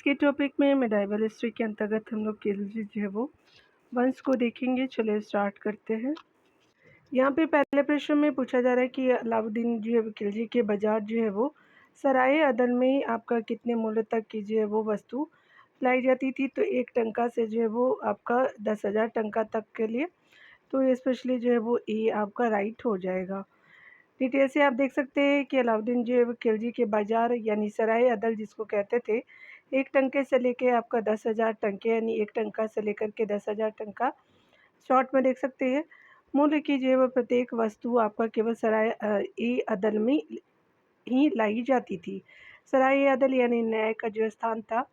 के टॉपिक में medieval history के अंतर्गत हम लोग खिलजी जो है वो वंश को देखेंगे। चलिए स्टार्ट करते हैं। यहाँ पे पहले प्रश्न में पूछा जा रहा है कि अलाउद्दीन जो है खिलजी के बाजार जो है वो सराय अदल में आपका कितने मूल्य तक की जो है वो वस्तु लाई जाती थी। तो 1 टंका से जो है वो आपका 10,000 टंका तक के लिए, तो स्पेशली जो है वो ये आपका राइट हो जाएगा। डिटेल से आप देख सकते हैं कि अलाउद्दीन जो है वो खिलजी के बाजार यानी सराय अदल जिसको कहते थे, 1 टंके से लेके आपका 10,000 टंके यानी 1 टंका से लेकर के 10,000 टंका शॉर्ट में देख सकते हैं। मूल्य की जो है वो प्रत्येक वस्तु आपका केवल सराय ए अदल में ही लाई जाती थी। सराय ए अदल यानी न्याय का जो स्थान था,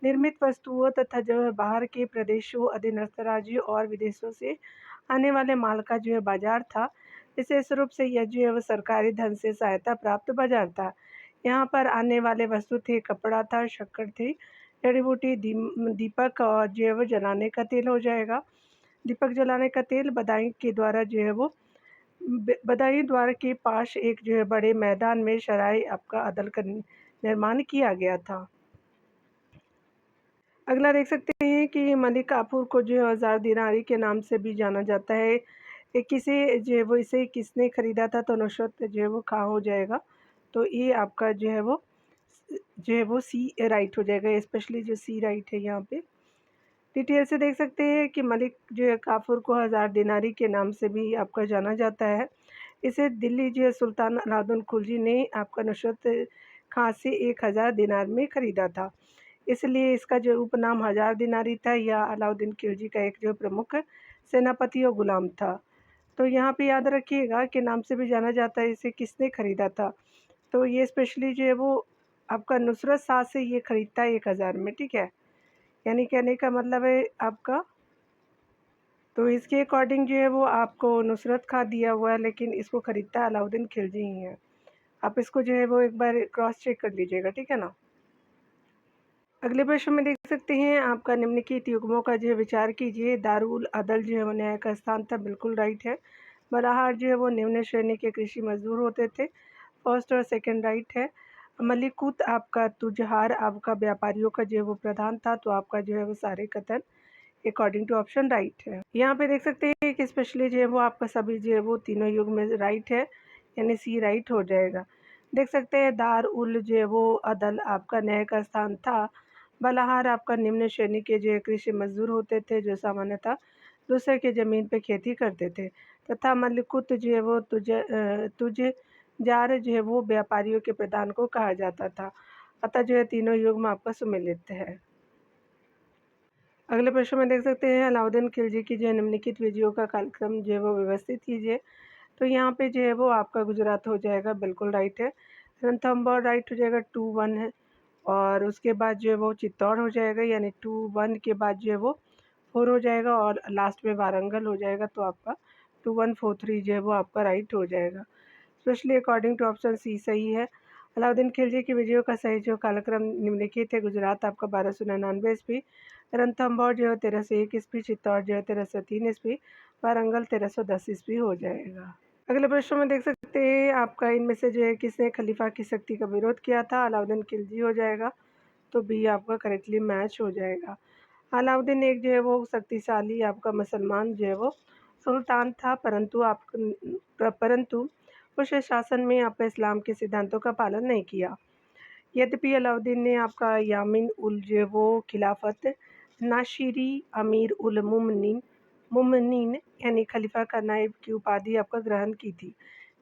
निर्मित वस्तुओं तथा जो है बाहर के प्रदेशों, अधीनस्थ राज्यों और विदेशों से आने वाले माल का जो है बाजार था। विशेष रूप से यह जो है वो सरकारी धन से सहायता प्राप्त बाजार था। यहाँ पर आने वाले वस्तु थे, कपड़ा था, शक्कर थी, जड़ी-बूटी, दीपक और जो है वो जलाने का तेल हो जाएगा। दीपक जलाने का तेल बदायूं के द्वारा जो है वो बदायूं द्वार के पास एक जो है बड़े मैदान में सराय आपका अदल का निर्माण किया गया था। अगला देख सकते हैं कि मलिक काफूर को जो है 1000 दिनारी के नाम से भी जाना जाता है। किसे जो है वो इसे किसने खरीदा था, तो नुसरत जो है वो खां हो जाएगा। तो ये आपका जो है वो सी राइट हो जाएगा, स्पेशली जो सी राइट है यहाँ पे। डिटेल से देख सकते हैं कि मलिक जो है काफूर को 1000 दिनारी के नाम से भी आपका जाना जाता है। इसे दिल्ली जो है सुल्तान अलाउद्दीन खिलजी ने आपका नुसरत खां से 1000 दिनार में खरीदा था। इसलिए इसका जो उपनाम 1000 दिनारी था। या अलाउद्दीन खिलजी का एक जो प्रमुख सेनापति और गुलाम था। तो यहाँ पे याद रखिएगा कि नाम से भी जाना जाता है। इसे किसने खरीदा था, तो ये स्पेशली जो है वो आपका नुसरत शाह से ये खरीदता है 1000 में, ठीक है। यानी कहने का मतलब है आपका, तो इसके अकॉर्डिंग जो है वो आपको नुसरत खां दिया हुआ है, लेकिन इसको खरीदता अलाउद्दीन खिलजी ही है। आप इसको जो है वो एक बार क्रॉस चेक कर लीजिएगा, ठीक है ना। अगले प्रश्न में देख सकते हैं आपका निम्नलिखित युग्मों का जो है विचार कीजिए। दारुल अदल जो है वो न्याय का स्थान था, बिल्कुल राइट है। बलाहार जो है वो निम्न श्रेणी के कृषि मजदूर होते थे, फर्स्ट और सेकंड राइट है। मलिकुत आपका तुजहार आपका व्यापारियों का जो है वो प्रधान था, तो आपका जो है वो सारे कथन अकॉर्डिंग टू ऑप्शन राइट है। यहाँ पे देख सकते हैं कि स्पेशली जो है वो आपका सभी जो है वो तीनों युग में राइट है, यानी सी राइट हो जाएगा। देख सकते हैं दार उल जो है वो अदल आपका न्याय का स्थान था। बलाहार आपका निम्न श्रेणी के जो कृषि मजदूर होते थे, जो सामान्यतः दूसरे के ज़मीन पे खेती करते थे। तथा मलिकुत जो है वो तुझ जो है वो व्यापारियों के प्रधान को कहा जाता था। अतः जो है तीनों युग में आपका सुमेलित है। अगले प्रश्न में देख सकते हैं अलाउद्दीन खिलजी की जो है निम्नलिखित विजयों का कालक्रम जो है वो व्यवस्थित कीजिए। तो यहाँ पे जो है वो आपका गुजरात हो जाएगा, बिल्कुल राइट है। रणथंभौर राइट हो जाएगा, 2-1 है। और उसके बाद जो है वो चित्तौड़ हो जाएगा, यानी 2-1 के बाद जो है वो 4 हो जाएगा और लास्ट में वारंगल हो जाएगा। तो आपका 2-1-4-3 जो है वो आपका राइट हो जाएगा। Specially according to option C सही है। अलाउद्दीन खिलजी की विजयों का सही जो कालक्रम निम्नलिखित है। गुजरात आपका 1299 ईस्वी, रणथंभौर जो है 1301 ईस्वी, चित्तौड़ जो है 1303 ईस्वी, वारंगल 1310 ईस्वी हो जाएगा। अगले प्रश्न में देख सकते हैं आपका इनमें से जो है किसने खलीफा की शक्ति का विरोध किया था। अलाउद्दीन खिलजी हो जाएगा, तो बी आपका करेक्टली मैच हो जाएगा। अलाउद्दीन एक जो है वो शक्तिशाली आपका मुसलमान जो है वो सुल्तान था, परंतु उसके शासन में आपका इस्लाम के सिद्धांतों का पालन नहीं किया। यद्यपि अलाउद्दीन ने आपका यामिन उल जो है वो खिलाफत नाशिरी अमीर उल मुमनीन यानी खलीफा का नायब की उपाधि आपका ग्रहण की थी,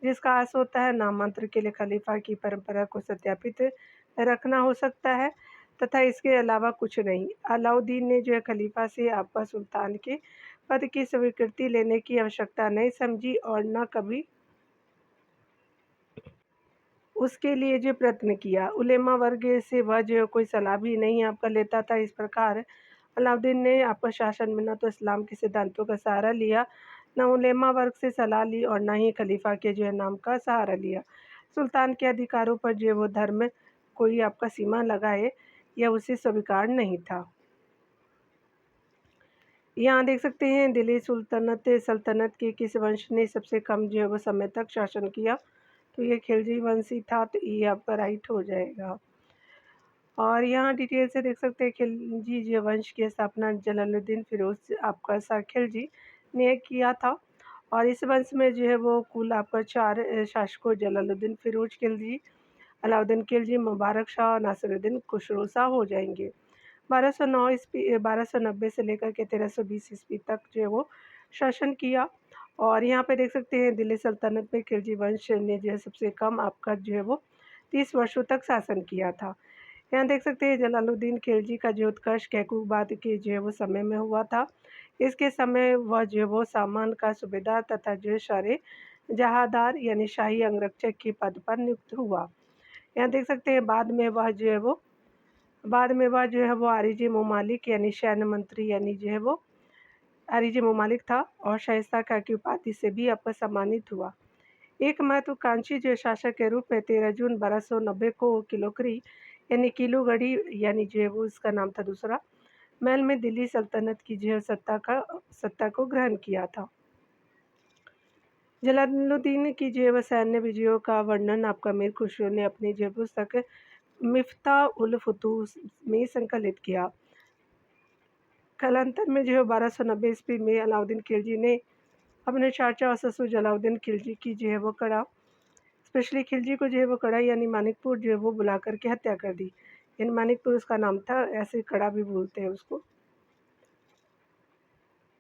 जिसका अर्थ होता है नामांतर के लिए खलीफा की परंपरा को सत्यापित रखना हो सकता है तथा इसके अलावा कुछ नहीं। अलाउद्दीन ने जो है खलीफा से आपका सुल्तान के पद की स्वीकृति लेने की आवश्यकता नहीं समझी और न कभी उसके लिए जो प्रयत्न किया। उलेमा वर्ग से वह जो कोई सलाह भी नहीं आपका लेता था। इस प्रकार अलाउद्दीन ने आपका शासन में न तो इस्लाम के सिद्धांतों का सहारा लिया, न उलेमा वर्ग से सलाह ली और न ही खलीफा के जो है नाम का सहारा लिया। सुल्तान के अधिकारों पर जो वो धर्म कोई आपका सीमा लगाए, यह उसे स्वीकार नहीं था। यहाँ देख सकते हैं दिल्ली सल्तनत के किस वंश ने सबसे कम जो है वो समय तक शासन किया। तो ये खिलजी वंशी था, तो ये आपका राइट हो जाएगा। और यहाँ डिटेल से देख सकते हैं खिलजी जो वंश की स्थापना जलालुद्दीन फ़िरोज़ आपका सा खिलजी ने किया था। और इस वंश में जो है वो कुल आपका 4 शासकों जलालुद्दीन फ़िरोज़ खिलजी, अलाउद्दीन खिलजी, मुबारक शाह और नासिरुद्दीन खुसरो शाह हो जाएँगे। 1209 ईस्वी 1290 से लेकर के 1320 ईस्वी तक जो है वो शासन किया। और यहाँ पे देख सकते हैं दिल्ली सल्तनत में खिलजी वंश ने जो है सबसे कम आपका जो है वो 30 वर्षों तक शासन किया था। यहाँ देख सकते हैं जलालुद्दीन खिलजी का जो उत्कर्ष कैकूबाद के जो है वो समय में हुआ था। इसके समय वह जो है वो सामान का सूबेदार तथा जो है शरे जहादार यानी शाही अंगरक्षक के पद पर नियुक्त हुआ। यहाँ देख सकते हैं बाद में वह जो है वो आरिज़ ममालिक यानी सैन्य मंत्री यानी जो है वो आरिज़ ममालिक था और शाइस्ता खां की उपाधि से भी आपका सम्मानित हुआ। एक महत्वाकांक्षी जो शासक के रूप में 13 जून 1290 को किलोकरी यानी किलोगढ़ी यानी जो है वो इसका नाम था दूसरा महल में दिल्ली सल्तनत की जो है सत्ता को ग्रहण किया था। जलालुद्दीन की जो है वो सैन्य विजयों का वर्णन आपका मीर खुसरो ने अपनी जो है पुस्तक मिफ्ता उल फुतूह में संकलित किया। कालांतर में जो है 1290 ईस्वी में अलाउद्दीन खिलजी ने अपने चाचा और ससुर जलालुद्दीन खिलजी की जो है वो कड़ा स्पेशली खिलजी को जो है वो कड़ा यानी मानिकपुर जो है वो बुला कर के हत्या कर दी। यानी मानिकपुर उसका नाम था, ऐसे कड़ा भी बोलते हैं उसको।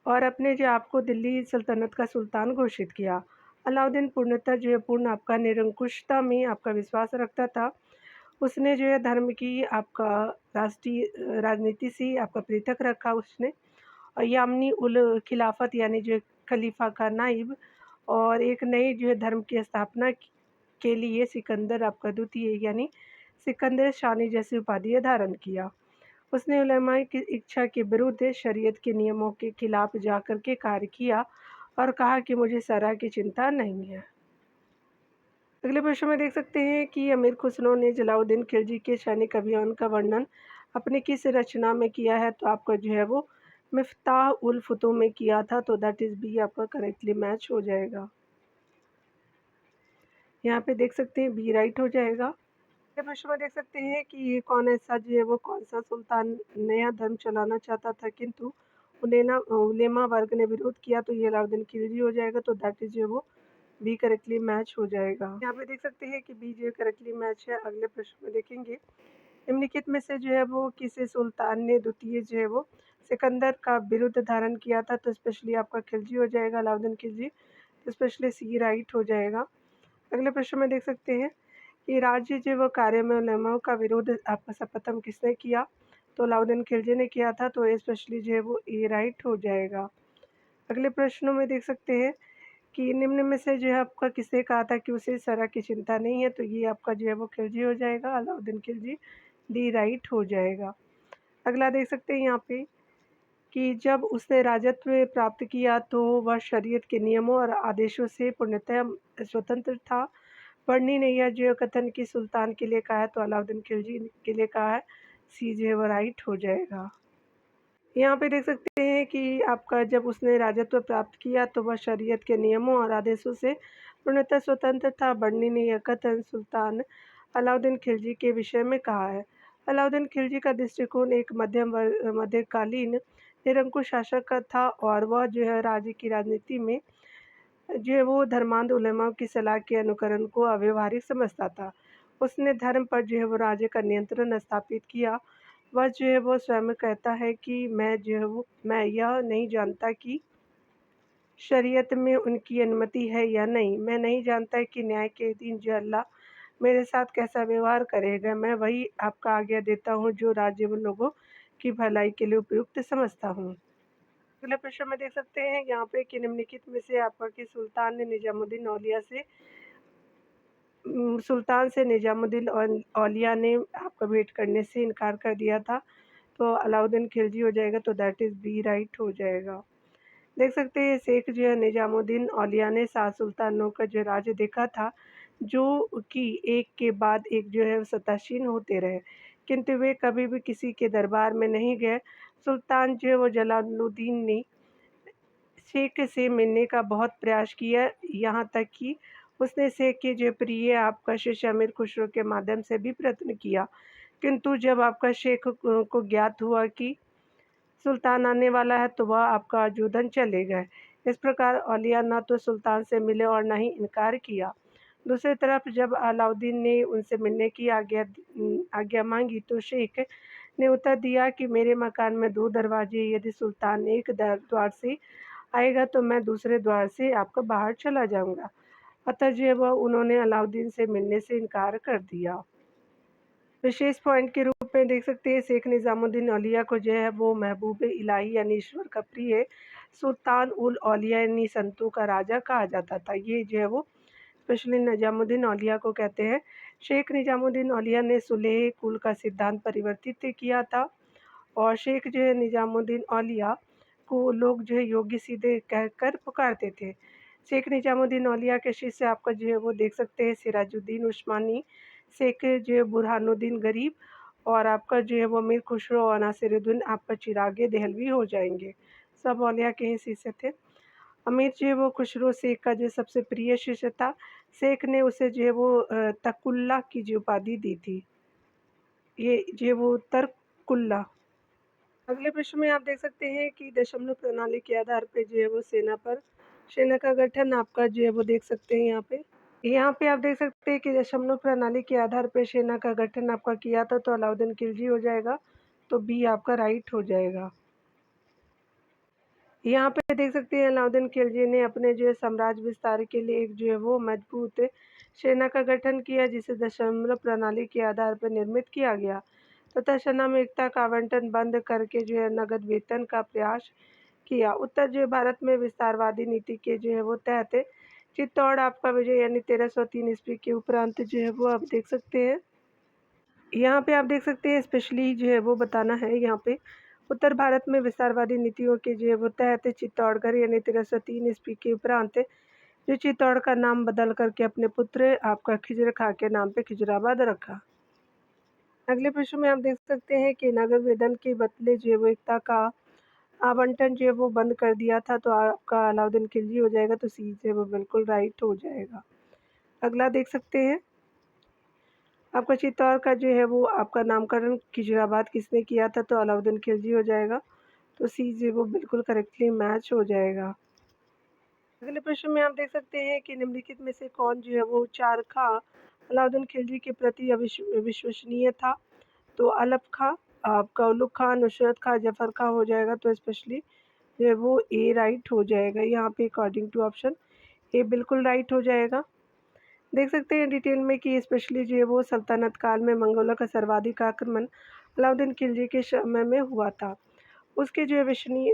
और अपने जो आपको दिल्ली सल्तनत का सुल्तान घोषित किया। अलाउद्दीन पूर्णतः जो है पूर्ण आपका निरंकुशता में आपका विश्वास रखता था। उसने जो है धर्म की आपका राष्ट्रीय राजनीति से आपका पृथक रखा उसने। और यामनी उल खिलाफत यानी जो खलीफा का नाइब और एक नई जो है धर्म की स्थापना के लिए सिकंदर आपका द्वितीय यानी सिकंदर शानी जैसी उपाधि धारण किया। उसने उलमा की इच्छा के विरुद्ध शरीयत के नियमों के खिलाफ जाकर के कार्य किया और कहा कि मुझे सरा की चिंता नहीं है। अगले प्रश्न में देख सकते हैं कि अमीर खुसरो ने जलालुद्दीन खिलजी के सैनिक अभियान का वर्णन अपनी किस रचना में किया है? तो आपका जो है वो मिफ्ताह उल फुतूह में किया था, तो दैट इज़ बी आपका करेक्टली मैच हो जाएगा। यहाँ पे देख सकते हैं बी राइट हो जाएगा। अगले प्रश्न में देख सकते हैं कि कौन ऐसा जो है वो कौन-सा सुल्तान नया धर्म चलाना चाहता था किंतु उलेमा वर्ग ने विरोध किया, तो ये अलाउद्दीन खिलजी हो जाएगा, तो दैट इज़ जो है वो बी करेक्टली मैच हो जाएगा। यहाँ पे देख सकते हैं कि बी जो है करेक्टली मैच है। अगले प्रश्न में देखेंगे निम्नलिखित में से जो है वो किसी सुल्तान ने द्वितीय जो है वो सिकंदर का विरुद्ध धारण किया था? तो स्पेशली आपका खिलजी हो जाएगा, अलाउद्दीन खिलजी, तो स्पेशली सी राइट हो जाएगा। अगले प्रश्न में देख सकते हैं कि राज्य जो है वो कार्य में उलेमाओं का विरोध आपका सर्वप्रथम किसने किया? तो अलाउद्दीन खिलजी ने किया था, तो स्पेशली जो है वो ए राइट हो जाएगा। अगले प्रश्नों में देख सकते हैं कि निम्न में से जो है आपका किसने कहा था कि उसे सरा की चिंता नहीं है? तो ये आपका जो है वो खिलजी हो जाएगा, अलाउद्दीन खिलजी, डी राइट हो जाएगा। अगला देख सकते हैं यहाँ पे कि जब उसने राजत्व प्राप्त किया तो वह शरीयत के नियमों और आदेशों से पूर्णतः स्वतंत्र था। पढ़नी नहीं है जो कथन की सुल्तान के लिए कहा है, तो अलाउद्दीन खिलजी के लिए कहा है, सी जो है वो राइट हो जाएगा। यहाँ पे देख सकते हैं कि आपका जब उसने राजत्व प्राप्त किया तो वह शरीयत के नियमों और आदेशों से पूर्णतः स्वतंत्र था। बढ़नी ने यह कथन सुल्तान अलाउद्दीन खिलजी के विषय में कहा है। अलाउद्दीन खिलजी का दृष्टिकोण एक मध्यकालीन निरंकुश शासक का था और वह जो है राज्य की राजनीति में जो है वो धर्मांध उलेमाओं की सलाह के अनुकरण को अव्यवहारिक समझता था। उसने धर्म पर जो है वो राज्य का नियंत्रण स्थापित किया। वह जो है वो स्वयं कहता है कि मैं यह नहीं जानता कि शरीयत में उनकी अनुमति है या नहीं। मैं नहीं जानता कि न्याय के दिन जो अल्लाह मेरे साथ कैसा व्यवहार करेगा। मैं वही आपका आज्ञा देता हूँ जो राज्य व लोगों की भलाई के लिए उपयुक्त समझता हूँ। अगले प्रश्न में देख सकते हैं यहाँ पे कि निम्नलिखित में से आपका कि सुल्तान से निजामुद्दीन औलिया ने आपका भेंट करने से इनकार कर दिया था, तो अलाउद्दीन खिलजी हो जाएगा, तो दैट इज़ बी राइट हो जाएगा। देख सकते हैं शेख जो है निजामुद्दीन औलिया ने 7 सुल्तानों का जो राज्य देखा था, जो कि एक के बाद एक जो है सत्तासीन होते रहे, किंतु वे कभी भी किसी के दरबार में नहीं गए। सुल्तान जो है वो जलालुद्दीन ने शेख से मिलने का बहुत प्रयास किया, यहाँ तक कि उसने शेख के जो प्रिय आपका शिष्य अमीर खुसरो के माध्यम से भी प्रयत्न किया, किंतु जब आपका शेख को ज्ञात हुआ कि सुल्तान आने वाला है तो वह आपका जुदन चले गए। इस प्रकार औलिया न तो सुल्तान से मिले और न ही इनकार किया। दूसरी तरफ जब अलाउद्दीन ने उनसे मिलने की आज्ञा माँगी तो शेख ने उत्तर दिया कि मेरे मकान में 2 दरवाजे, यदि सुल्तान एक द्वार से आएगा तो मैं दूसरे द्वार से आपका बाहर चला जाऊँगा। अतः जो है वह उन्होंने अलाउद्दीन से मिलने से इनकार कर दिया। विशेष पॉइंट के रूप में देख सकते हैं शेख निज़ामुद्दीन औलिया को जो है वो महबूब इलाही यानी ईश्वर का प्रिय सुल्तान उल औलिया यानी संतों का राजा कहा जाता था। ये जो है वो स्पेशली निज़ामुद्दीन औलिया को कहते हैं। शेख निज़ामुद्दीन औलिया ने सुलेह कुल का सिद्धांत परिवर्तित किया था और शेख जो है निज़ामुद्दीन औलिया को लोग जो है योगी सीधे कहकर पुकारते थे। शेख निज़ामुद्दीन औलिया के शिष्य आपका जो है वो देख सकते हैं सिराजुद्दीन उस्मानी, शेख जो है बुरहानुद्दीन गरीब और आपका जो है वो मीर खुसरो और नासिरुद्दीन आपका चिरागे देहलवी हो जाएँगे। सब औलिया के ही शिष्य थे। अमीर जो है वो खुसरो शेख का जो सबसे प्रिय शिष्य था। शेख ने उसे जो है वो तकुल्ला की जो उपाधि दी थी। ये जो है वो तरकुल्ला। अगले प्रश्न में आप देख सकते हैं कि दशमलव प्रणाली के आधार पे जो है वो सेना का गठन आपका जो है वो देख सकते हैं यहाँ पे। यहाँ पे आप देख सकते हैं कि दशमलव प्रणाली के आधार पे सेना का गठन आपका किया था तो अलाउद्दीन खिलजी हो जाएगा, तो बी आपका राइट हो जाएगा। यहाँ पे देख सकते हैं अलाउद्दीन खिलजी ने अपने जो है साम्राज्य विस्तार के लिए एक जो है वो मजबूत सेना का गठन किया जिसे दशमलव प्रणाली के आधार पर निर्मित किया गया तथा सेना में एकता का आवंटन बंद करके जो है नगद वेतन का प्रयास किया। उत्तर जो है भारत में विस्तारवादी नीति के जो है वो तहत चित्तौड़ आपका विजय यानी 1303 ईस्वी के उपरांत जो है वो आप देख सकते हैं। यहाँ पे आप देख सकते हैं स्पेशली जो है वो बताना है यहाँ पे उत्तर भारत में विस्तारवादी नीतियों के जो है वो तहत चित्तौड़गढ़ यानी 1303 ईस्वी के उपरांत जो चित्तौड़ का नाम बदल करके अपने पुत्र आपका खिजर खां के नाम पे खिजराबाद रखा। अगले प्रश्न में आप देख सकते हैं कि नगर वेदन के बदले जो है वो एकता का आवंटन जो है वो बंद कर दिया था तो आपका अलाउद्दीन खिलजी हो जाएगा, तो सी जो है वो बिल्कुल राइट हो जाएगा। अगला देख सकते हैं आपका चित्तौड़ का जो है वो आपका नामकरण खिजराबाद किसने किया था, तो अलाउद्दीन खिलजी हो जाएगा, तो सी जो है वो बिल्कुल करेक्टली मैच हो जाएगा। अगले प्रश्न में आप देख सकते हैं कि निम्नलिखित में से कौन जो है वो चारखा अलाउद्दीन खिलजी के प्रति विश्वसनीय था, तो अलप खां, आपका उलुग खां, नुसरत खां, जफर खां हो जाएगा, तो स्पेशली जो है वो ए राइट हो जाएगा। यहाँ पे अकॉर्डिंग टू ऑप्शन ए बिल्कुल राइट हो जाएगा। देख सकते हैं डिटेल में कि स्पेशली जो है वो सल्तनत काल में मंगोलों का सर्वाधिक आक्रमण अलाउद्दीन खिलजी के समय में हुआ था। उसके जो है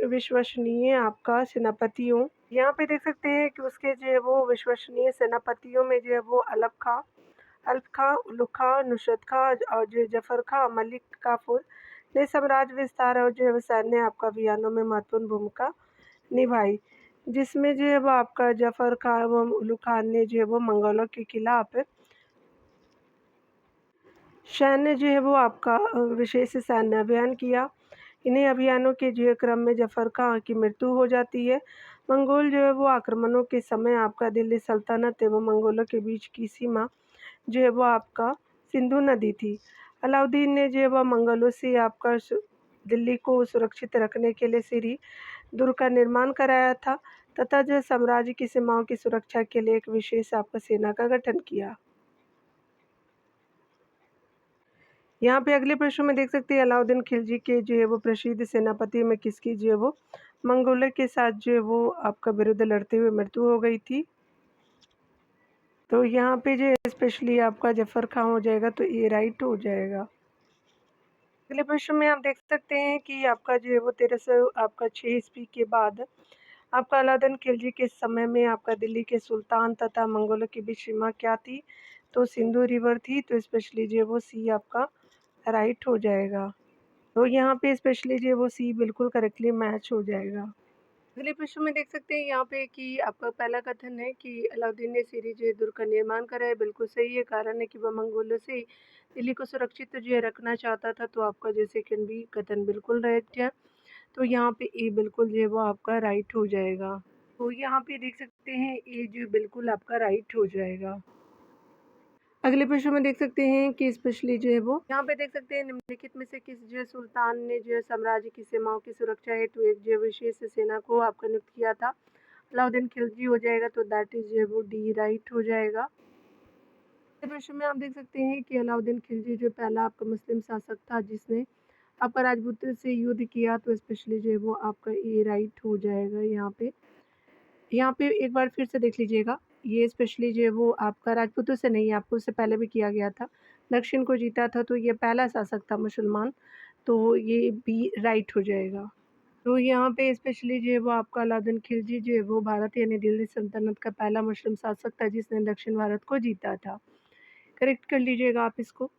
विश्वसनीय आपका सेनापतियों यहाँ पे देख सकते हैं कि उसके जो है वो विश्वसनीय सेनापतियों में जो है वो अल्प खां, उलुग खां, नुसरत खां और जो जफर खां, मलिक काफूर ने साम्राज्य विस्तार और जो है वो सैन्य आपका अभियानों में महत्वपूर्ण भूमिका निभाई, जिसमें जो है वो आपका जफर खां एवं उलुग खान ने जो है वो मंगोलों के खिलाफ सैन्य जो है वो आपका विशेष सैन्य अभियान किया। इन्हीं अभियानों के जो है क्रम में जफर खां की मृत्यु हो जाती है। मंगोल जो है वो आक्रमणों के समय आपका दिल्ली सल्तनत एवं मंगोलों के बीच की सीमा जो है वो आपका सिंधु नदी थी। अलाउद्दीन ने जो है वह मंगलों से आपका दिल्ली को सुरक्षित रखने के लिए सीरी दुर्ग का निर्माण कराया था तथा जो साम्राज्य की सीमाओं की सुरक्षा के लिए एक विशेष आपका सेना का गठन किया। यहाँ पे अगले प्रश्न में देख सकते हैं अलाउद्दीन खिलजी के जो है वो प्रसिद्ध सेनापति में किसकी जो है वो मंगोलों के साथ जो है वो आपका विरुद्ध लड़ते हुए मृत्यु हो गई थी, तो यहाँ पे जो स्पेशली आपका जफर खां हो जाएगा, तो ये राइट हो जाएगा। अगले प्रश्न में आप देख सकते हैं कि आपका जो है वो 1300 आपका 6 ईस्वी के बाद आपका अलाउद्दीन खिलजी के समय में आपका दिल्ली के सुल्तान तथा मंगोलों की बीच सीमा क्या थी, तो सिंधु रिवर थी, तो स्पेशली जो है वो सी आपका राइट हो जाएगा। तो यहाँ पे स्पेशली जो है वो सी बिल्कुल करेक्टली मैच हो जाएगा। अगले प्रश्न में देख सकते हैं यहाँ पे कि आपका पहला कथन है कि अलाउद्दीन ने सीरी जो है दुर्ग का निर्माण करा है, बिल्कुल सही है। कारण है कि वह मंगोलों से दिल्ली को सुरक्षित जो है रखना चाहता था, तो आपका जो सेकंड भी कथन बिल्कुल राइट है। तो यहाँ पे ए बिल्कुल जो है वो आपका राइट हो जाएगा। तो यहाँ पे देख सकते हैं ए जो बिल्कुल आपका राइट हो जाएगा। अगले प्रश्न में देख सकते हैं कि स्पेशली जो है वो यहाँ पे देख सकते हैं निम्नलिखित में से किस जो है सुल्तान ने जो है साम्राज्य की सीमाओं की सुरक्षा हेतु एक जो है विशेष सेना को आपका नियुक्त किया था। अलाउद्दीन खिलजी हो जाएगा, तो दैट इज जो है वो डी राइट हो जाएगा। इस प्रश्न में आप देख सकते हैं कि अलाउद्दीन खिलजी जो पहला आपका मुस्लिम शासक था जिसने आपका राजपूतों से युद्ध किया, तो स्पेशली जो है वो आपका ए राइट हो जाएगा। यहाँ पे एक बार फिर से देख लीजिएगा, ये स्पेशली जो है वो आपका राजपूतों से नहीं, आपको उससे पहले भी किया गया था, दक्षिण को जीता था, तो ये पहला शासक था मुसलमान, तो ये बी राइट हो जाएगा। तो यहाँ पे स्पेशली जो है वो आपका अलाउद्दीन खिलजी जो है वो भारत यानी दिल्ली सल्तनत का पहला मुस्लिम शासक था जिसने दक्षिण भारत को जीता था। करेक्ट कर लीजिएगा आप इसको।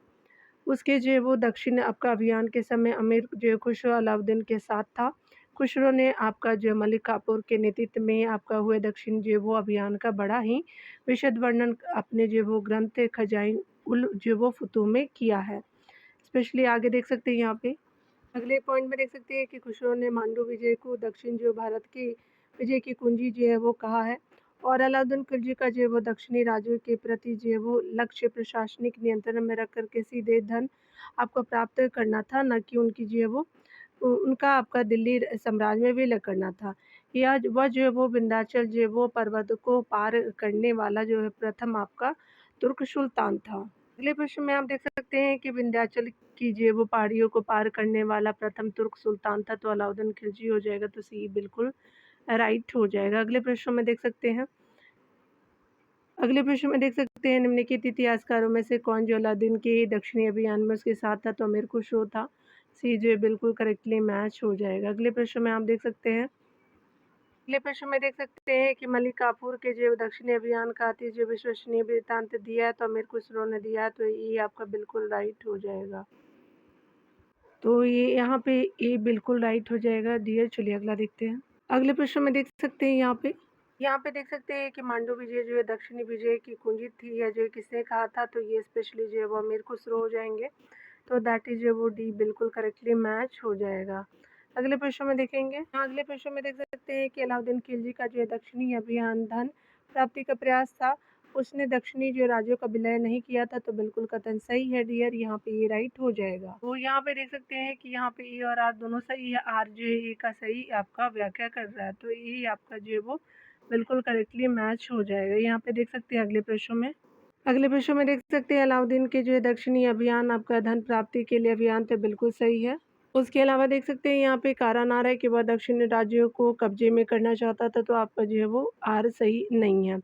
उसके जो है वो दक्षिण आपका अभियान के समय अमीर जो है खुसरो अलाउद्दीन के साथ था। खुसरो ने आपका जो मलिक काफूर के नेतृत्व में आपका हुए दक्षिण जो है वो अभियान का बड़ा ही विशद वर्णन अपने जो वो ग्रंथ खजाइन उल जो वो फतूह में किया है। स्पेशली आगे देख सकते हैं यहाँ पे अगले पॉइंट में देख सकते हैं कि खुसरो ने मांडू विजय को दक्षिण जो भारत की विजय की कुंजी जो है वो कहा है, और अलाउद्दीन खिलजी का जो है वो दक्षिणी राज्यों के प्रति जो है वो लक्ष्य प्रशासनिक नियंत्रण में रख कर के सीधे धन आपको प्राप्त करना था, न कि उनकी जो है वो उनका आपका दिल्ली साम्राज्य में विलय करना था। या वह जो है वो विंध्याचल जो है वो पर्वत को पार करने वाला जो है प्रथम आपका तुर्क सुल्तान था। अगले प्रश्न में आप देख सकते हैं कि विंध्याचल की जो है वो पहाड़ियों को पार करने वाला प्रथम तुर्क सुल्तान था, तो अलाउद्दीन खिलजी हो जाएगा, तो सी बिल्कुल राइट हो जाएगा। अगले प्रश्न में देख सकते हैं निम्नलिखित इतिहासकारों में से कौन जो अलाउद्दीन के दक्षिणी अभियान में उसके साथ था, तो अमीर खुसरो था। सी जो है बिल्कुल करेक्टली मैच हो जाएगा। अगले प्रश्न में आप देख सकते हैं कि मलिक काफूर के जो दक्षिणी अभियान का अति जो विश्वसनीय वृत्तांत दिया है, तो अमीर खुसरो ने दिया है, तो ये आपका बिल्कुल राइट हो जाएगा। तो ये यहाँ पे ए बिल्कुल राइट हो जाएगा डियर। चलिए अगला देखते हैं। अगले प्रश्न में देख सकते हैं यहाँ पे देख सकते हैं कि मांडू विजय जो है दक्षिणी विजय की कुंजी थी, या जो किसने कहा था, तो ये स्पेशली जो है वो अमीर खुसरो हो जाएंगे, तो दैट इज जो वो डी बिल्कुल करेक्टली मैच हो जाएगा। अगले प्रश्न में देखेंगे। अगले प्रश्न में देख सकते हैं कि अलाउद्दीन खिलजी का जो है दक्षिणी अभियान धन प्राप्ति का प्रयास था, उसने दक्षिणी जो राज्यों का विलय नहीं किया था, तो बिल्कुल कथन सही है डियर, यहाँ पे ये राइट हो जाएगा। तो यहाँ पे देख सकते हैं कि यहाँ पे ए और आर दोनों सही है, आर जो है ए का सही आपका व्याख्या कर रहा है, तो ये आपका जो है वो बिल्कुल करेक्टली मैच हो जाएगा। यहाँ पे देख सकते हैं अगले प्रश्न में देख सकते हैं अलाउद्दीन के जो है दक्षिणी अभियान आपका धन प्राप्ति के लिए अभियान, तो बिल्कुल सही है। उसके अलावा देख सकते हैं यहाँ पे कारण आ रहा है कि वह दक्षिणी राज्यों को कब्जे में करना चाहता था, तो आपका जो है वो आर सही नहीं है।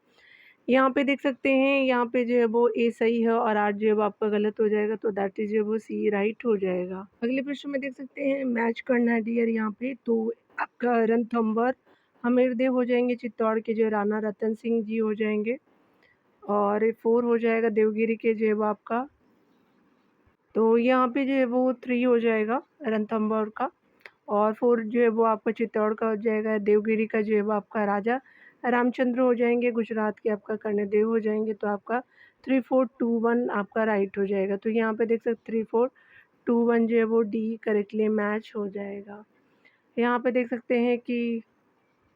यहाँ पे देख सकते हैं यहाँ पे जो है वो ए सही है और आर जो है वो आपका गलत हो जाएगा, तो दैट इज जो वो सी राइट हो जाएगा। अगले प्रश्न में देख सकते हैं मैच करना है डियर यहाँ पे, तो आपका रणथंभौर हमीरदेव हो जाएंगे, चित्तौड़ के जो राणा रतन सिंह जी हो जाएंगे, और 4 हो जाएगा देवगिरी के जो है वो आपका, तो यहाँ पे जो है वो 3 हो जाएगा रणथंभौर का, और 4 जो है वो आपका चित्तौड़ का हो जाएगा, देवगिरी का जो है वो आपका राजा रामचंद्र हो जाएंगे, गुजरात के आपका कर्णदेव हो जाएंगे, तो आपका 3 4 2 1 आपका राइट हो जाएगा। तो यहाँ पे देख सकते 3 4 2 1 जो है वो डी करेक्टली मैच हो जाएगा। यहाँ पे देख सकते हैं कि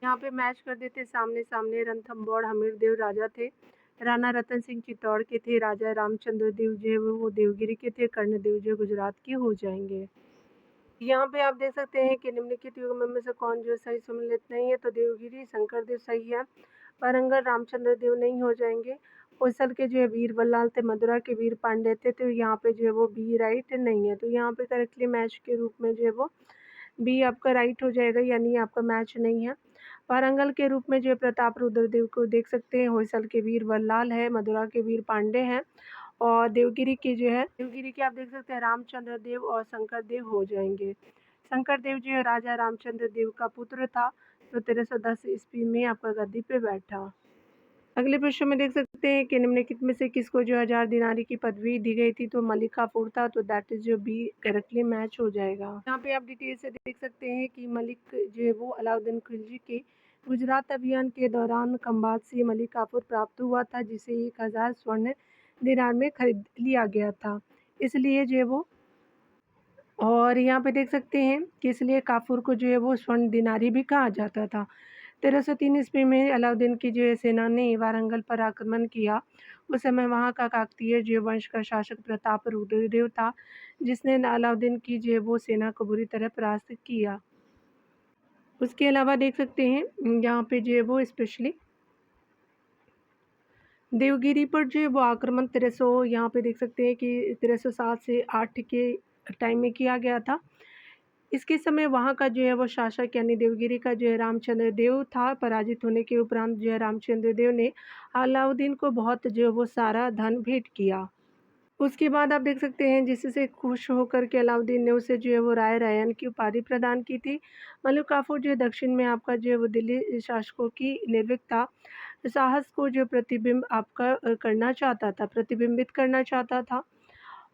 यहाँ पे मैच कर देते सामने सामने, रणथंभौर हमीरदेव राजा थे, राणा रतन सिंह चित्तौड़ के थे, राजा रामचंद्र देव जो है वो देवगिरी के थे, कर्णदेव जो गुजरात के हो जाएंगे। यहाँ पे आप देख सकते हैं कि निम्नलिखित युग्म में से कौन जो सही सम्मिलित नहीं है, तो देवगिरी शंकर देव सही है, वारंगल रामचंद्र देव नहीं हो जाएंगे, होसल के जो है वीर बल्लाल थे, मदुरा के वीर पांडे थे, तो यहाँ पे जो है वो बी राइट नहीं है, तो यहाँ पे करेक्टली मैच के रूप में जो है वो बी आपका राइट हो जाएगा, यानी आपका मैच नहीं है। वारंगल के रूप में जो है प्रताप रुद्रदेव को देख सकते हैं, होसल के वीर बल्लाल है, मदुरा के वीर पांडे हैं, और देवगिरी के आप देख सकते हैं रामचंद्र देव और शंकर देव हो जाएंगे। शंकर देव जो है राजा रामचंद्र देव का पुत्र था, तो 1310 ईस्वी में आपका गद्दी पे बैठा। अगले प्रश्न में देख सकते हैं कि निम्नलिखित में से किसको जो 1000 दिनारी की पदवी दी गई थी, तो मलिक काफूर था, तो दैट इज जो बी करेक्टली मैच हो जाएगा। यहाँ पे आप डिटेल से देख सकते हैं कि मलिक जो है वो अलाउद्दीन खिलजी के गुजरात अभियान के दौरान खंबात से मलिक काफूर प्राप्त हुआ था, जिसे 1000 स्वर्ण दिनार में खरीद लिया गया था, इसलिए जो है वो, और यहाँ पे देख सकते हैं कि इसलिए काफूर को जो है वो स्वर्ण दिनारी भी कहा जाता था। 1303 ईस्वी में अलाउद्दीन की जो है सेना ने वारंगल पर आक्रमण किया। उस समय वहाँ का काकतीय जो वंश का शासक प्रताप रुद्रदेव था, जिसने अलाउद्दीन की जो है वो सेना को बुरी तरह परास्त किया। उसके अलावा देख सकते हैं यहाँ पे जो है वो स्पेशली देवगिरी पर जो है वो आक्रमण 1300 यहाँ पे देख सकते हैं कि 1307 से 8 के टाइम में किया गया था। इसके समय वहाँ का जो है वो शासक यानी देवगिरी का जो है रामचंद्र देव था। पराजित होने के उपरांत जो है रामचंद्र देव ने अलाउद्दीन को बहुत जो है वो सारा धन भेंट किया। उसके बाद आप देख सकते हैं जिससे खुश होकर के अलाउद्दीन ने उसे जो है वो राय रैयन की उपाधि प्रदान की थी। मलिक काफूर जो है दक्षिण में आपका जो है वो दिल्ली शासकों की निर्भीकता साहस को जो प्रतिबिंबित करना चाहता था।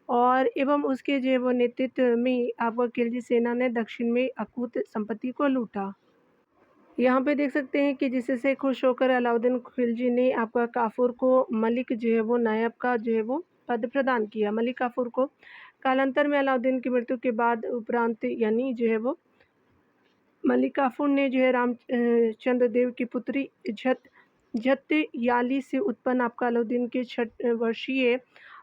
और एवं उसके जो है वो नेतृत्व में आपका खिलजी सेना ने दक्षिण में अकूत संपत्ति को लूटा। यहाँ पे देख सकते हैं कि जिससे खुश होकर अलाउद्दीन खिलजी ने आपका काफूर को मलिक जो है वो नायब का जो है वो पद प्रदान किया। मलिक काफूर को कालांतर में अलाउद्दीन की मृत्यु के बाद उपरांत यानी जो है वो मलिक काफूर ने जो है चंद्र देव की पुत्री झत्याली से उत्पन्न आपका अलाउद्दीन के 6 वर्षीय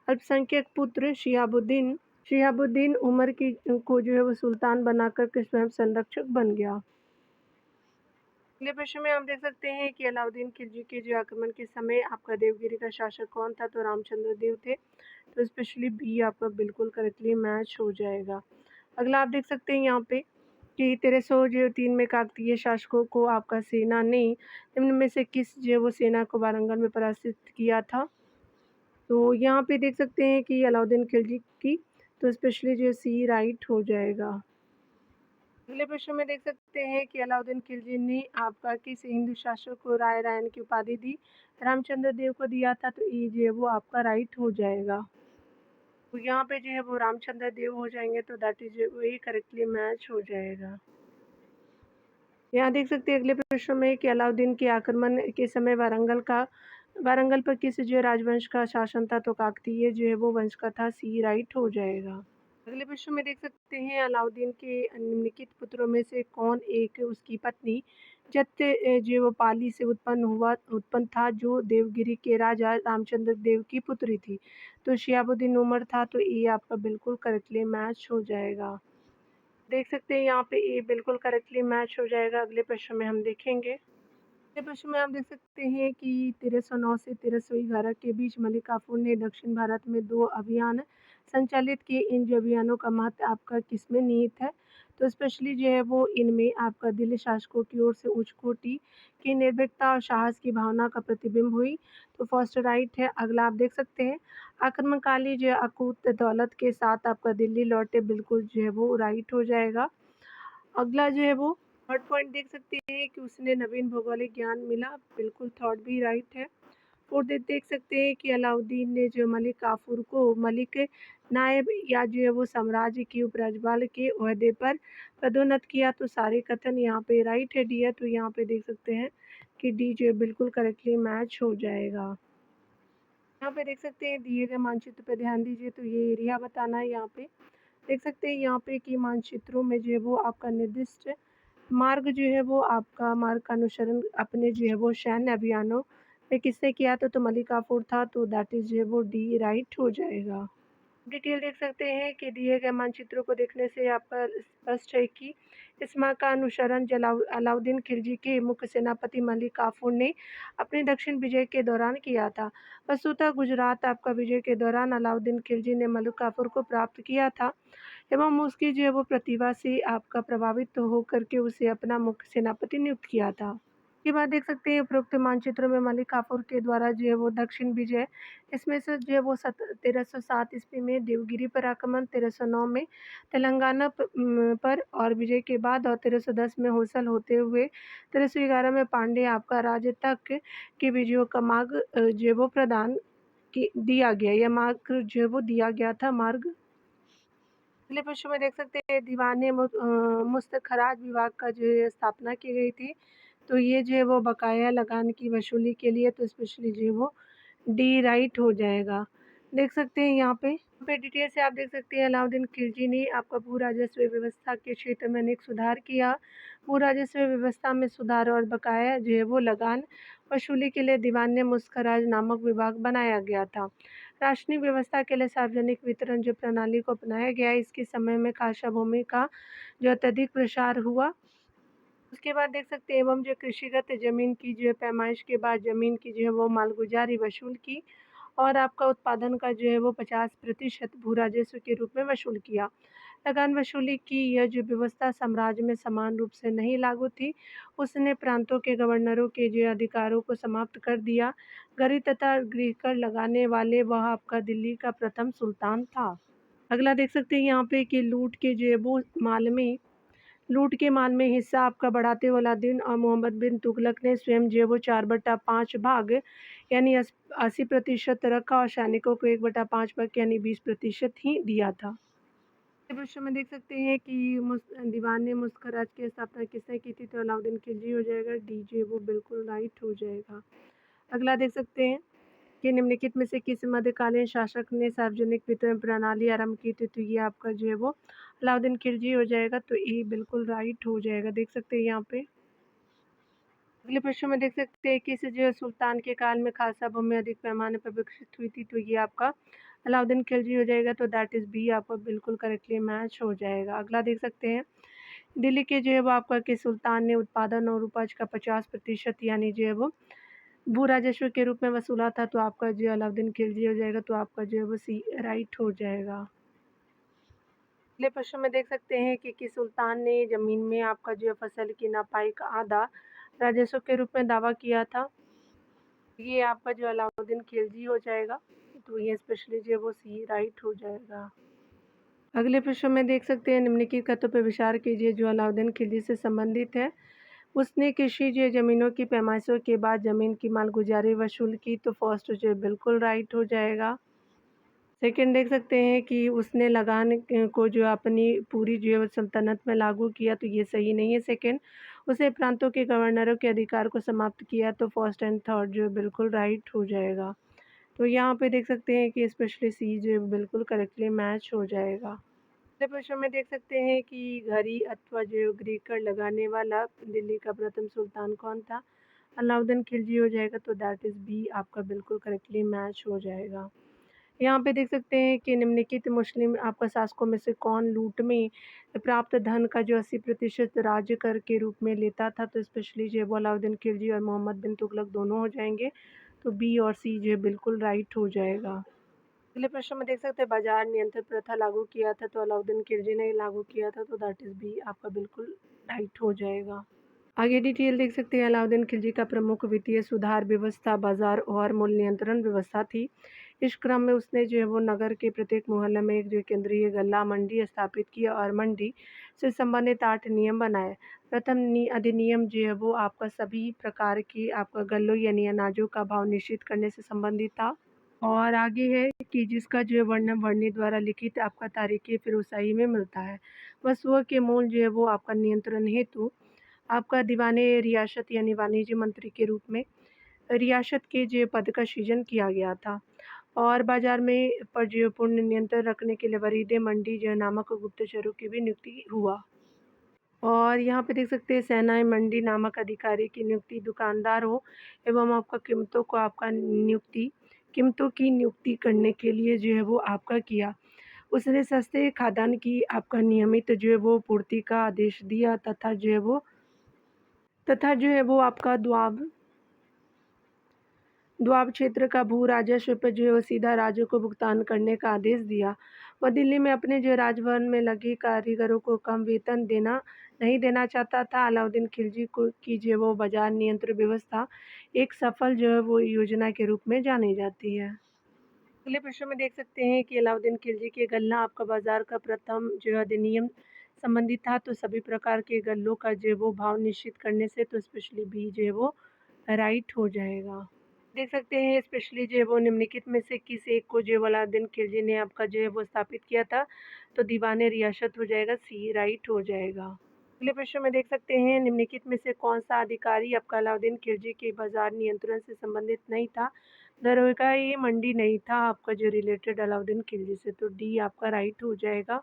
अल्पसंख्यक पुत्र शिहाबुद्दीन उमर की को जो है वो सुल्तान बनाकर के स्वयं संरक्षक बन गया। अगले प्रश्न में हम देख सकते हैं कि अलाउद्दीन खिलजी के जो आक्रमण के समय आपका देवगिरी का शासक कौन था, तो रामचंद्र देव थे। तो स्पेशली बी आपका बिल्कुल करेक्टली मैच हो जाएगा। अगला आप देख सकते हैं यहाँ पे कि 1303 में काकतीय शासकों को आपका सेना ने निम्न में से किस जो वो सेना को वारंगल में पराजित किया था। तो यहाँ पे देख सकते हैं कि अलाउद्दीन खिलजी की, तो स्पेशली जो सी राइट हो जाएगा। अगले प्रश्न में देख सकते हैं कि अलाउद्दीन खिलजी ने आपका किस हिंदू शासक को राय रैयन की उपाधि दी। रामचंद्र देव को दिया था, तो ये जो है वो आपका राइट हो जाएगा। तो यहाँ पे जो है वो रामचंद्र देव हो जाएंगे, तो दैट इज वही करेक्टली मैच हो जाएगा। यहाँ देख सकते हैं अगले प्रश्न में कि अलाउद्दीन के आक्रमण के समय वारंगल पर किस जो राजवंश का शासन था, तो काकतीय जो है वो वंश का था। सी राइट हो जाएगा। अगले प्रश्न में देख सकते हैं अलाउद्दीन के निम्नलिखित पुत्रों में से कौन एक उसकी पत्नी पाली से उत्पन्न था, जो देवगिरी के राजा रामचंद्र देव की पुत्री थी। तो शिहाबुद्दीन उमर था, तो ये आपका बिल्कुल करेक्टली मैच हो जाएगा। देख सकते हैं यहाँ पे ये बिल्कुल करेक्टली मैच हो जाएगा। अगले प्रश्न में हम देखेंगे। अगले प्रश्न में आप देख सकते हैं कि 1309 से 1311 के बीच मलिक काफूर ने दक्षिण भारत में 2 अभियान संचालित किए। इन जो अभियानों का महत्व आपका किसमें निहित है, तो स्पेशली जो है वो इनमें आपका दिल्ली शासकों की ओर से उच्च कोटि की निर्भीकता और साहस की भावना का प्रतिबिंब हुई। तो फर्स्ट राइट है। अगला आप देख सकते हैं आक्रमणकाली जो है अकूत दौलत के साथ आपका दिल्ली लौटे, बिल्कुल जो है वो राइट हो जाएगा। अगला जो है वो थर्ड पॉइंट देख सकते हैं कि उसने नवीन भौगोलिक ज्ञान मिला, बिल्कुल थर्ड भी राइट है। फोर्थ देख सकते हैं कि अलाउद्दीन ने जो मलिक काफूर को मलिक नायब या जो है वो साम्राज्य की उपराज्यपाल के ओहदे पर पदोन्नत किया। तो सारे कथन यहाँ पे राइट है, डी है। तो यहाँ पे देख सकते हैं कि डी जो है बिल्कुल करेक्टली मैच हो जाएगा। यहाँ पे देख सकते हैं दिए गए मानचित्र पे ध्यान दीजिए, तो ये एरिया बताना है। यहाँ पे देख सकते हैं यहाँ पे कि मानचित्रों में जो है वो आपका निर्दिष्ट मार्ग जो है वो आपका मार्ग का अनुसरण अपने जो है वो सैन्य अभियानों में किसने किया था, तो मलिक काफूर था। तो दैट इज जो है वो डी राइट हो जाएगा। डिटेल देख सकते हैं कि दिए गए मानचित्रों को देखने से आपका स्पष्ट है कि इस मार्ग का अनुसरण अलाउद्दीन खिलजी के मुख्य सेनापति मलिक काफूर ने अपने दक्षिण विजय के दौरान किया था। वस्तुतः गुजरात आपका विजय के दौरान अलाउद्दीन खिलजी ने मलिक काफूर को प्राप्त किया था एवं उसकी जो है वो प्रतिभा से आपका प्रभावित होकर के उसे अपना मुख्य सेनापति नियुक्त किया था। के बाद देख सकते हैं उपरोक्त मानचित्रों में मलिक काफूर के द्वारा जो है वो दक्षिण विजय, इसमें से जो है वो 1307 ईस्वी में देवगिरी पर आक्रमण, 1309 में तेलंगाना पर और विजय के बाद, और 1310 में होसल होते हुए 1311 में पांडे आपका राज्य तक के विजयों का मार्ग जो है वो प्रदान दिया गया। यह मार्ग जो है वो दिया गया था मार्ग। अगले प्रश्न में देख सकते हैं दीवाने मुस्तखराज विभाग का जो है स्थापना की गई थी। तो ये जो है वो बकाया लगान की वसूली के लिए, तो स्पेशली जो है वो डी राइट हो जाएगा। देख सकते हैं यहाँ पे पे डिटेल से आप देख सकते हैं अलाउद्दीन खिलजी ने आपका भू राजस्व व्यवस्था के क्षेत्र में अनेक सुधार किया। भू राजस्व व्यवस्था में सुधार और बकाया जो है वो लगान वसूली के लिए दीवान मुस्खराज नामक विभाग बनाया गया था। राशनिंग व्यवस्था के लिए सार्वजनिक वितरण जो प्रणाली को अपनाया गया, इसके समय में खासा भूमि का जो अत्यधिक प्रसार हुआ। उसके बाद देख सकते हैं एवं जो कृषिगत ज़मीन की जो है पैमाइश के बाद ज़मीन की जो है वो मालगुजारी वसूल की और आपका उत्पादन का जो है वो 50% भू राजस्व के रूप में वसूल किया। लगान वसूली की यह जो व्यवस्था साम्राज्य में समान रूप से नहीं लागू थी, उसने प्रांतों के गवर्नरों के जो अधिकारों को समाप्त कर दिया। गरीब तथा गृहकर लगाने वाले वह आपका दिल्ली का प्रथम सुल्तान था। अगला देख सकते हैं यहाँ पे कि लूट के माल में हिस्सा आपका बढ़ाते हुए अलाउद्दीन और मोहम्मद बिन तुगलक ने स्वयं जो है वो 4/5 भाग यानी 80% रखा और सैनिकों को 1/5 भाग यानी 20% ही दिया था। दृश्य में देख सकते हैं कि दीवान ने मुस्खराज की स्थापना किसने की थी, तो अलाउद्दीन खिलजी हो जाएगा। डीजे वो बिल्कुल राइट हो जाएगा। अगला देख सकते हैं कि निम्नलिखित में से किस मध्यकालीन शासक ने सार्वजनिक वितरण प्रणाली आरंभ की थी, तो ये आपका जो है वो अलाउद्दीन खिलजी हो जाएगा। तो ये बिल्कुल राइट हो जाएगा। देख सकते हैं यहाँ पे अगले प्रश्न में देख सकते हैं कि इस जो सुल्तान के काल में खालसा भूमि अधिक पैमाने पर विकसित हुई थी, तो ये आपका अलाउद्दीन खिलजी हो जाएगा। तो दैट इज़ बी आपका बिल्कुल करेक्टली मैच हो जाएगा। अगला देख सकते हैं दिल्ली के जो है वो आपका कि सुल्तान ने उत्पादन और उपज का 50% यानी जो है वो भू राजस्व के रूप में वसूला था, तो आपका जो अलाउद्दीन खिलजी हो जाएगा। तो आपका जो है वो सी राइट हो जाएगा। अगले प्रश्न में देख सकते हैं कि किस सुल्तान ने ज़मीन में आपका जो है फसल की नपाई का आधा राजस्व के रूप में दावा किया था, ये आपका जो अलाउद्दीन खिलजी हो जाएगा। तो ये स्पेशली जो है वो सी राइट हो जाएगा। अगले प्रश्न में देख सकते हैं निम्नलिखित कथनों पर विचार कीजिए जो अलाउद्दीन खिलजी से संबंधित है। उसने कृषि जो ज़मीनों की पैमाइशों के बाद ज़मीन की मालगुजारी वसूल की, तो फर्स्ट जो है बिल्कुल राइट हो जाएगा। सेकंड देख सकते हैं कि उसने लगान को जो अपनी पूरी जो है सल्तनत में लागू किया, तो ये सही नहीं है सेकंड। उसने प्रांतों के गवर्नरों के अधिकार को समाप्त किया, तो फर्स्ट एंड थर्ड जो है बिल्कुल राइट हो जाएगा। तो यहाँ पे देख सकते हैं कि स्पेशली सी जो है बिल्कुल करेक्टली मैच हो जाएगा। अगले प्रश्न में देख सकते हैं कि घड़ी अथवा जो गृह कर लगाने वाला दिल्ली का प्रथम सुल्तान कौन था, अलाउद्दीन खिलजी हो जाएगा। तो दैट इज़ बी आपका बिल्कुल करेक्टली मैच हो जाएगा। यहाँ पे देख सकते हैं कि निम्नलिखित मुस्लिम आपका शासकों में से कौन लूट में प्राप्त धन का जो 80% राज्य कर के रूप में लेता था, तो स्पेशली जो है वो अलाउद्दीन खिलजी और मोहम्मद बिन तुगलक दोनों हो जाएंगे। तो बी और सी जो है बिल्कुल राइट हो जाएगा। अगले प्रश्न में देख सकते हैं बाजार नियंत्रण प्रथा लागू किया था, तो अलाउद्दीन खिलजी ने लागू किया था। तो दैट इज़ बी आपका बिल्कुल राइट हो जाएगा। आगे डिटेल देख सकते हैं अलाउद्दीन खिलजी का प्रमुख वित्तीय सुधार व्यवस्था बाजार और मूल्य नियंत्रण व्यवस्था थी। इस क्रम में उसने जो है वो नगर के प्रत्येक मोहल्ले में एक जो केंद्रीय गल्ला मंडी स्थापित किया और मंडी से संबंधित 8 नियम बनाए। प्रथम अधिनियम जो है वो आपका सभी प्रकार की आपका गल्लों यानी अनाजों का भाव निश्चित करने से संबंधित था। और आगे है कि जिसका जो है वर्णम वर्णी द्वारा लिखित आपका तारीखी फिरोशाही में मिलता है। वस्तुओं के मूल जो है वो आपका नियंत्रण हेतु आपका दीवाने रियासत यानी वाणिज्य मंत्री के रूप में रियासत के जो पद का सृजन किया गया था। और बाजार में पर जो पूर्ण नियंत्रण रखने के लिए वरीदे मंडी जो नामक गुप्तचरों की भी नियुक्ति हुआ। और यहाँ पे देख सकते हैं सेनाई मंडी नामक अधिकारी की नियुक्ति दुकानदार हो एवं आपका कीमतों की नियुक्ति करने के लिए जो है वो आपका किया। उसने सस्ते खाद्यान्न की आपका नियमित जो है वो पूर्ति का आदेश दिया तथा जो है वो आपका द्वाब क्षेत्र का भू राजस्व पर जो है वो सीधा राज्य को भुगतान करने का आदेश दिया। वह दिल्ली में अपने जो राजभवन में लगे कारीगरों को कम वेतन नहीं देना चाहता था। अलाउद्दीन खिलजी को की जो है वो बाजार नियंत्रण व्यवस्था एक सफल जो है वो योजना के रूप में जानी जाती है। अगले प्रश्न में देख सकते हैं कि अलाउद्दीन खिलजी के गल्ला आपका बाजार का प्रथम जो है अधिनियम संबंधित था, तो सभी प्रकार के गल्लों का जो है वो भाव निश्चित करने से, तो स्पेशली बी जो है वो राइट हो जाएगा। देख सकते हैं स्पेशली जो है वो निम्नलिखित में से किस एक को जो है अलाउद्दीन खिलजी ने आपका जो है वो स्थापित किया था, तो दीवाने रियासत हो जाएगा। सी राइट हो जाएगा। अगले प्रश्न में देख सकते हैं निम्नलिखित में से कौन सा अधिकारी आपका अलाउद्दीन खिलजी के बाजार नियंत्रण से संबंधित नहीं था, दरोगा ये मंडी नहीं था आपका जो रिलेटेड अलाउद्दीन खिलजी से, तो डी आपका राइट हो जाएगा।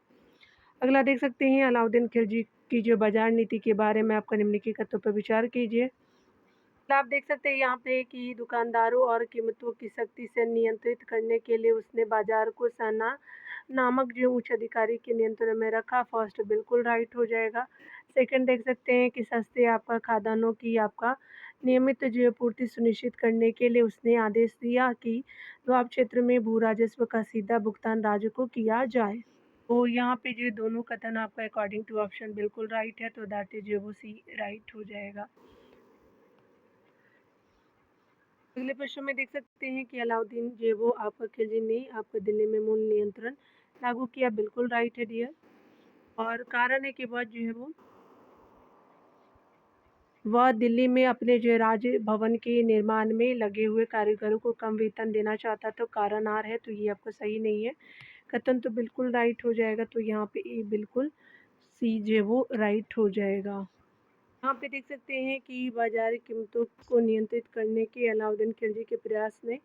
अगला देख सकते हैं अलाउद्दीन खिलजी की जो बाज़ार नीति के बारे में आपका निम्नलिखित तथ्यों पर विचार कीजिए। तो आप देख सकते हैं यहाँ पे कि दुकानदारों और कीमतों की सख्ती से नियंत्रित करने के लिए उसने बाजार को सेना नामक जो उच्च अधिकारी के नियंत्रण में रखा। फर्स्ट बिल्कुल राइट हो जाएगा। सेकंड देख सकते हैं कि सस्ते आपका खाद्यान्नों की आपका नियमित जो पूर्ति सुनिश्चित करने के लिए उसने आदेश दिया कि द्वाब क्षेत्र में भू राजस्व का सीधा भुगतान राज्य को किया जाए। तो यहाँ पे जो दोनों कथन आपका अकॉर्डिंग टू ऑप्शन बिल्कुल राइट है, तो दैट इज जो वो सी राइट हो जाएगा। अगले प्रश्न में देख सकते हैं कि अलाउद्दीन जो है वो आपका खिलजी ने आपका दिल्ली में मूल नियंत्रण लागू किया। बिल्कुल राइट है डियर। और कारण है कि वह जो है वह दिल्ली में अपने जो राज भवन के निर्माण में लगे हुए कारीगरों को कम वेतन देना चाहता, तो कारण आर है, तो ये आपको सही नहीं है। कथन तो बिल्कुल राइट हो जाएगा, तो यहाँ पे ए बिल्कुल सी जो है वो राइट हो जाएगा। यहाँ पे देख सकते हैं कि बाजारी कीमतों को नियंत्रित करने के अलाउद्दीन खिलजी के प्रयास ने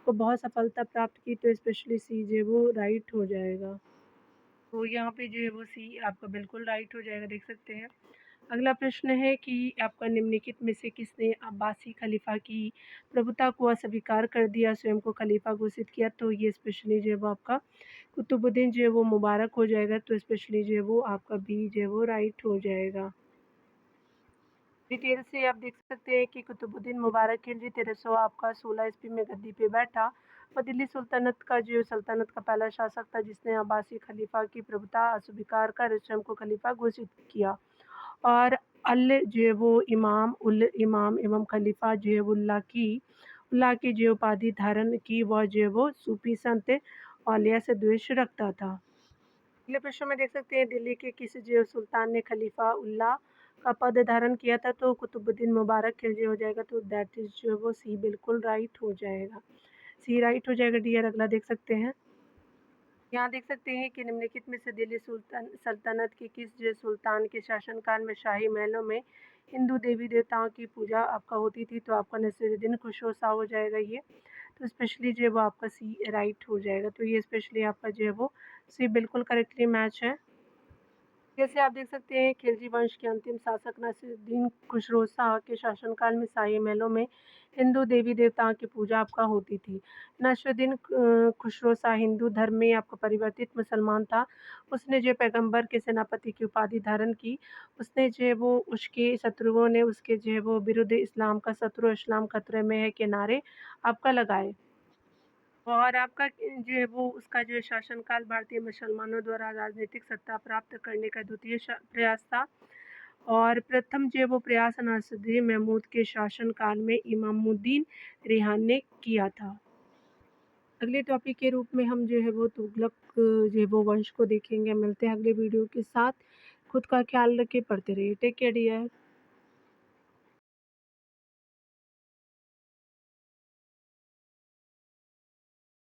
को बहुत सफलता प्राप्त की, तो स्पेशली सी जो है वो राइट हो जाएगा। तो यहाँ पे जो है वो सी आपका बिल्कुल राइट हो जाएगा, देख सकते हैं। अगला प्रश्न है कि आपका निम्नलिखित में से किसने अब्बासी खलीफा की प्रभुता को अस्वीकार कर दिया, स्वयं को खलीफा घोषित किया, तो ये स्पेशली जो है वो आपका कुतुबुद्दीन जो है वो मुबारक हो जाएगा, तो स्पेशली जो है वो आपका बी जो है वो राइट हो जाएगा। डिटेल से आप देख सकते हैं कि कुतुबुद्दीन मुबारक खिलजी 1300 आपका 16 ईस्वी में गद्दी पे बैठा। वह दिल्ली सल्तनत का पहला शासक था जिसने अब्बासी खलीफा की प्रभुता अस्वीकार कर स्वयं को खलीफा घोषित किया। और अल जो है वो इमाम उल इमाम एवं खलीफा जो है उल्लाह की जो उपाधि धारण की, वह जो है वो सूफी संत औलिया से द्वेष रखता था। अगले प्रश्न में देख सकते हैं दिल्ली के किस जो सुल्तान ने खलीफा उल्लाह का पद धारण किया था, तो कुतुबुद्दीन मुबारक खिलजी हो जाएगा, तो दैट इज जो वो सी बिल्कुल राइट हो जाएगा। सी राइट हो जाएगा डियर। अगला देख सकते हैं, यहाँ देख सकते हैं कि निम्नलिखित में से दिल्ली सल्तनत के किस जो सुल्तान के शासनकाल में शाही महलों में हिंदू देवी देवताओं की पूजा आपका होती थी, तो आपका नसीरुद्दीन खुसरो शाह हो जाएगा ये। तो स्पेशली जो है वो आपका सी राइट हो जाएगा, तो ये स्पेशली आपका जो है वो सी बिल्कुल करेक्टली मैच है। जैसे आप देख सकते हैं खिलजी वंश के अंतिम शासक नसीरुद्दीन खुसरो शाह के शासनकाल में शाही महलों में हिंदू देवी देवताओं की पूजा आपका होती थी। नसीरुद्दीन खुसरो शाह हिंदू धर्म में आपका परिवर्तित मुसलमान था। उसने जो पैगंबर के सेनापति की उपाधि धारण की। उसने जो है वो उसके शत्रुओं ने उसके जो है वो विरुद्ध इस्लाम का शत्रु इस्लाम खतरे में है के नारे आपका लगाए। और आपका जो है वो उसका जो है शासनकाल भारतीय मुसलमानों द्वारा राजनीतिक सत्ता प्राप्त करने का द्वितीय प्रयास था। और प्रथम जो है वो प्रयास नसीरुद्दीन महमूद के शासनकाल में इमामुद्दीन रेहान ने किया था। अगले टॉपिक के रूप में हम जो है वो तुगलक जो है वो वंश को देखेंगे। मिलते हैं अगले वीडियो के साथ। खुद का ख्याल रखें, पढ़ते रहिए। Take care dear.